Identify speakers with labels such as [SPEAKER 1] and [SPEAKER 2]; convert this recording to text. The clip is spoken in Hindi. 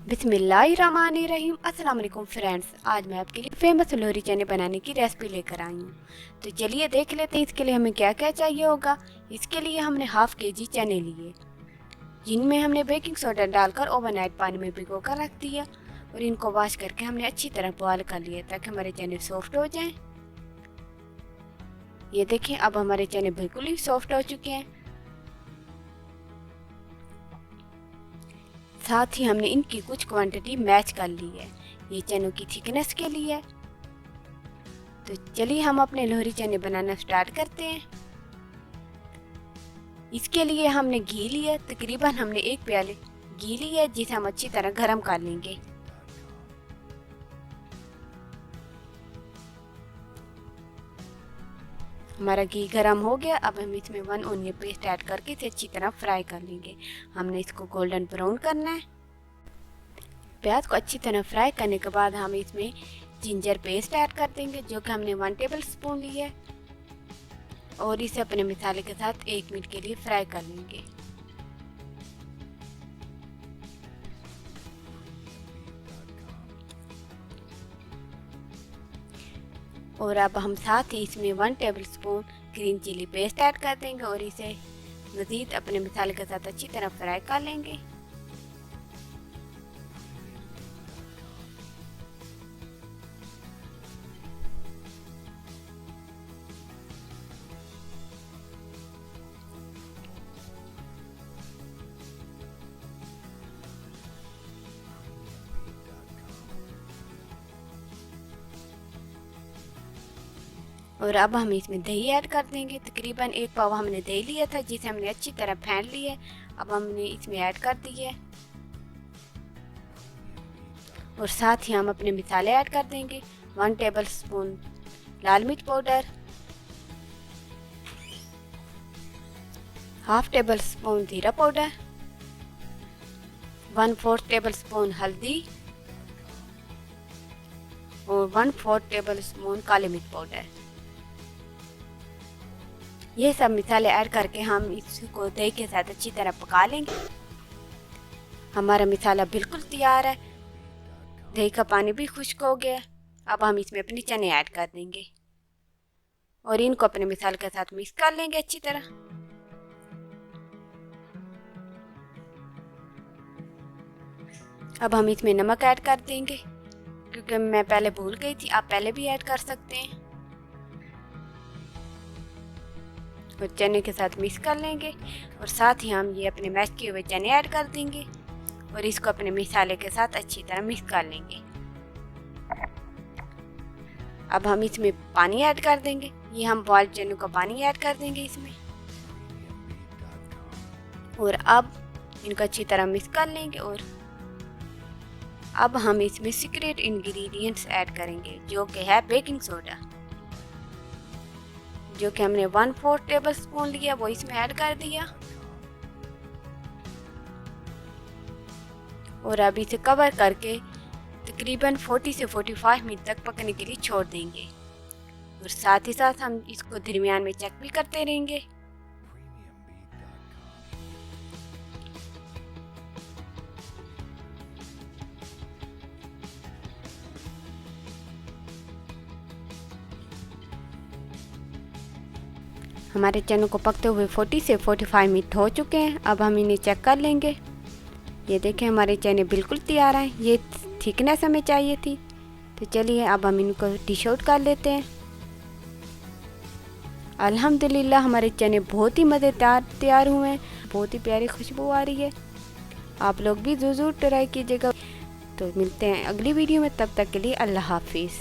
[SPEAKER 1] बिस्मिल्लाहिर्रहमानिर्रहीम। अस्सलाम वालेकुम फ्रेंड्स, आज मैं आपके लिए फेमस लोहरी चने बनाने की रेसिपी लेकर आई हूँ। तो चलिए देख लेते हैं इसके लिए हमें क्या क्या चाहिए होगा। इसके लिए हमने हाफ केजी चने लिए, जिनमें हमने बेकिंग सोडा डालकर ओवरनाइट पानी में भिगो कर रख दिया और इनको वॉश करके हमने अच्छी तरह बॉयल कर लिया ताकि हमारे चने सॉफ्ट हो जाएं। ये देखें, अब हमारे चने बिल्कुल ही सॉफ्ट हो चुके हैं। साथ ही हमने इनकी कुछ क्वांटिटी मैच कर ली है, ये चनों की थिकनेस के लिए। तो चलिए हम अपने लोहरी चने बनाना स्टार्ट करते हैं। इसके लिए हमने घी लिया, तकरीबन हमने 1 प्याले घी लिया जिसे हम अच्छी तरह गर्म कर लेंगे। हमारा घी गर्म हो गया। अब हम इसमें 1 ऑनियन पेस्ट ऐड करके इसे अच्छी तरह फ्राई कर लेंगे। हमने इसको गोल्डन ब्राउन करना है। प्याज को अच्छी तरह फ्राई करने के बाद हम इसमें जिंजर पेस्ट ऐड कर देंगे, जो कि हमने 1 टेबल स्पून ली है, और इसे अपने मसाले के साथ 1 मिनट के लिए फ्राई कर लेंगे। और अब हम साथ ही इसमें 1 tablespoon green chili paste add कर देंगे और इसे मज़ीद अपने मसाले के साथ अच्छी तरह फ्राई कर लेंगे। और अब हम इसमें दही ऐड कर देंगे। तकरीबन 1 पाव हमने दही लिया था, जिसे हमने अच्छी तरह फेंट लिया है। अब हमने इसमें ऐड कर दिया है और साथ ही हम अपने मसाले ऐड कर देंगे। 1 टेबल स्पून लाल मिर्च पाउडर, हाफ टेबल स्पून जीरा पाउडर, 1/4 टेबल स्पून हल्दी और 1/4 टेबल स्पून काली मिर्च पाउडर। ये सब मसाले ऐड करके हम इसको दही के साथ अच्छी तरह पका लेंगे। हमारा मसाला बिल्कुल तैयार है, दही का पानी भी खुश्क हो गया। अब हम इसमें अपने चने ऐड कर देंगे और इनको अपने मसाले के साथ मिक्स कर लेंगे अच्छी तरह। अब हम इसमें नमक ऐड कर देंगे, क्योंकि मैं पहले भूल गई थी, आप पहले भी ऐड कर सकते हैं। और चने के साथ मिक्स कर लेंगे और साथ ही हम ये अपने मैश किए हुए चने ऐड कर देंगे और इसको अपने मसाले के साथ अच्छी तरह मिक्स कर लेंगे। अब हम इसमें पानी ऐड कर देंगे। ये हम बॉइल्ड चनों का पानी ऐड कर देंगे इसमें और अब इनको अच्छी तरह मिक्स कर लेंगे। और अब हम इसमें सीक्रेट इंग्रेडिएंट्स ऐड करेंगे, जो कि है बेकिंग सोडा, जो कि हमने 1/4 टेबल स्पून लिया, वो इसमें ऐड कर दिया। और अब इसे कवर करके तकरीबन 40 से 45 मिनट तक पकने के लिए छोड़ देंगे और साथ ही साथ हम इसको दरमियान में चेक भी करते रहेंगे। हमारे चनों को पकते हुए 40 से 45 मिनट हो चुके हैं। अब हम इन्हें चेक कर लेंगे। ये देखें, हमारे चने बिल्कुल तैयार हैं। ये थिकनेस हमें चाहिए थी। तो चलिए अब हम इनको डिश आउट कर लेते हैं। अल्हम्दुलिल्लाह हमारे चने बहुत ही मज़ेदार तैयार हुए हैं, बहुत ही प्यारी खुशबू आ रही है। आप लोग भी ज़रूर ट्राई कीजिएगा। तो मिलते हैं अगली वीडियो में, तब तक के लिए अल्लाह हाफिज़।